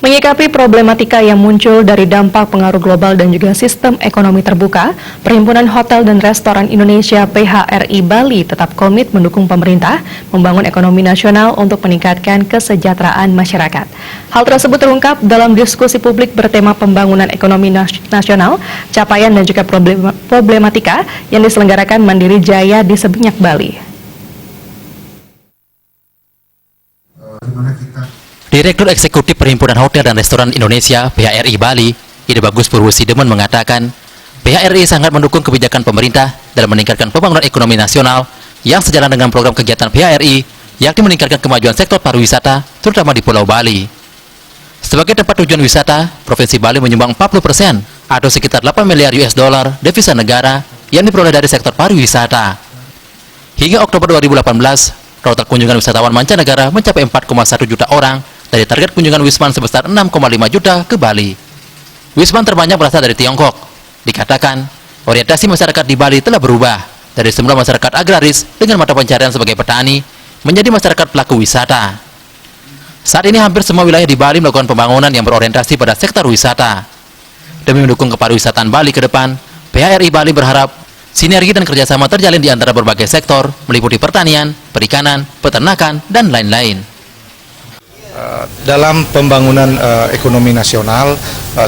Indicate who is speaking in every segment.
Speaker 1: Menyikapi problematika yang muncul dari dampak pengaruh global dan juga sistem ekonomi terbuka, Perhimpunan Hotel dan Restoran Indonesia PHRI Bali tetap komit mendukung pemerintah membangun ekonomi nasional untuk meningkatkan kesejahteraan masyarakat. Hal tersebut terungkap dalam diskusi publik bertema pembangunan ekonomi nasional, capaian dan juga problematika yang diselenggarakan Mandiri Jaya di Seminyak, Bali.
Speaker 2: Direktur Eksekutif Perhimpunan Hotel dan Restoran Indonesia (PHRI) Bali, Ide Bagus Purwosidemen mengatakan, PHRI sangat mendukung kebijakan pemerintah dalam meningkatkan pembangunan ekonomi nasional yang sejalan dengan program kegiatan PHRI, yakni meningkatkan kemajuan sektor pariwisata, terutama di Pulau Bali. Sebagai tempat tujuan wisata, Provinsi Bali menyumbang 40% atau sekitar 8 miliar US dollar devisa negara yang diperoleh dari sektor pariwisata. Hingga Oktober 2018, total kunjungan wisatawan mancanegara mencapai 4,1 juta orang dari target kunjungan Wisman sebesar 6,5 juta ke Bali. Wisman terbanyak berasal dari Tiongkok. Dikatakan, orientasi masyarakat di Bali telah berubah dari semula masyarakat agraris dengan mata pencarian sebagai petani menjadi masyarakat pelaku wisata. Saat ini hampir semua wilayah di Bali melakukan pembangunan yang berorientasi pada sektor wisata. Demi mendukung kepariwisataan Bali ke depan, PHRI Bali berharap sinergi dan kerjasama terjalin di antara berbagai sektor, meliputi pertanian, perikanan, peternakan, dan lain-lain.
Speaker 3: Dalam pembangunan ekonomi nasional,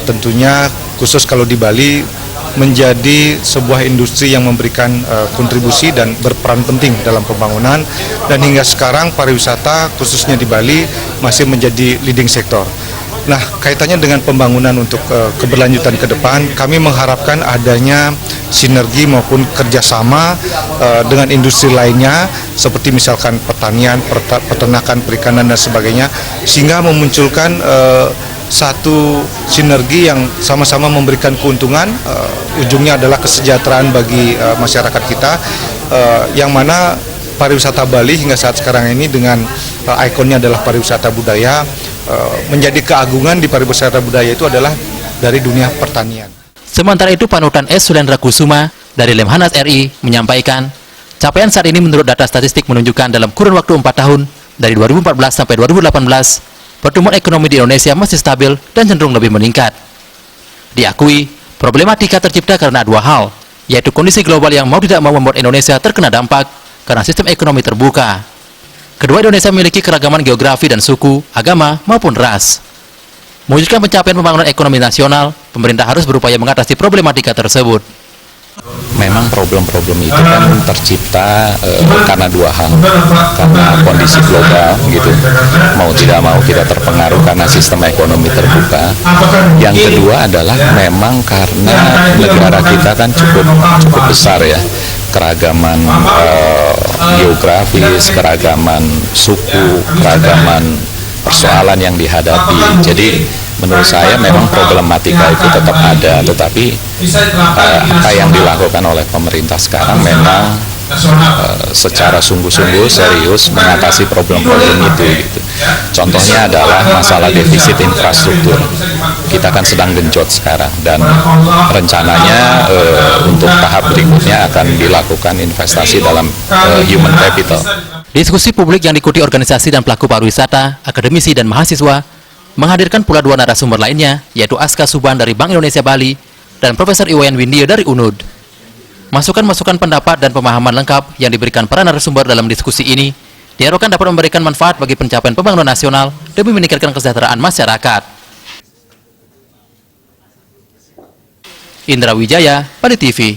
Speaker 3: tentunya khusus kalau di Bali menjadi sebuah industri yang memberikan kontribusi dan berperan penting dalam pembangunan, dan hingga sekarang pariwisata khususnya di Bali masih menjadi leading sektor. Nah, kaitannya dengan pembangunan untuk keberlanjutan ke depan, kami mengharapkan adanya sinergi maupun kerjasama dengan industri lainnya, seperti misalkan pertanian, peternakan, perikanan, dan sebagainya, sehingga memunculkan satu sinergi yang sama-sama memberikan keuntungan, ujungnya adalah kesejahteraan bagi masyarakat kita, yang mana pariwisata Bali hingga saat sekarang ini dengan ikonnya adalah pariwisata budaya, menjadi keagungan di pariwisata budaya itu adalah dari dunia pertanian.
Speaker 2: Sementara itu, Panutan S. Sulendra Kusuma dari Lemhanas RI menyampaikan, capaian saat ini menurut data statistik menunjukkan dalam kurun waktu 4 tahun, dari 2014 sampai 2018, pertumbuhan ekonomi di Indonesia masih stabil dan cenderung lebih meningkat. Diakui, problematika tercipta karena dua hal, yaitu kondisi global yang mau tidak mau membuat Indonesia terkena dampak karena sistem ekonomi terbuka. Kedua, Indonesia memiliki keragaman geografi dan suku, agama, maupun ras. Mewujudkan pencapaian pembangunan ekonomi nasional, pemerintah harus berupaya mengatasi problematika tersebut.
Speaker 4: Memang problem-problem itu kan tercipta karena dua hal, karena kondisi global gitu, mau tidak mau kita terpengaruh karena sistem ekonomi terbuka. Yang kedua adalah memang karena negara kita kan cukup besar ya, keragaman geografis, keragaman suku, keragaman persoalan yang dihadapi. Jadi menurut saya memang problematika itu tetap ada, tetapi apa yang dilakukan oleh pemerintah sekarang memang secara sungguh-sungguh serius mengatasi problem-problem itu gitu. Contohnya adalah masalah defisit infrastruktur. Kita kan sedang genjot sekarang, dan rencananya untuk tahap berikutnya akan dilakukan investasi dalam human capital.
Speaker 2: Diskusi publik yang diikuti organisasi dan pelaku pariwisata, akademisi dan mahasiswa menghadirkan pula dua narasumber lainnya, yaitu Aska Suban dari Bank Indonesia Bali dan Profesor Iwayan Windio dari UNUD. Masukan-masukan pendapat dan pemahaman lengkap yang diberikan para narasumber dalam diskusi ini diharapkan dapat memberikan manfaat bagi pencapaian pembangunan nasional demi meningkatkan kesejahteraan masyarakat. Indra Wijaya, Bali TV.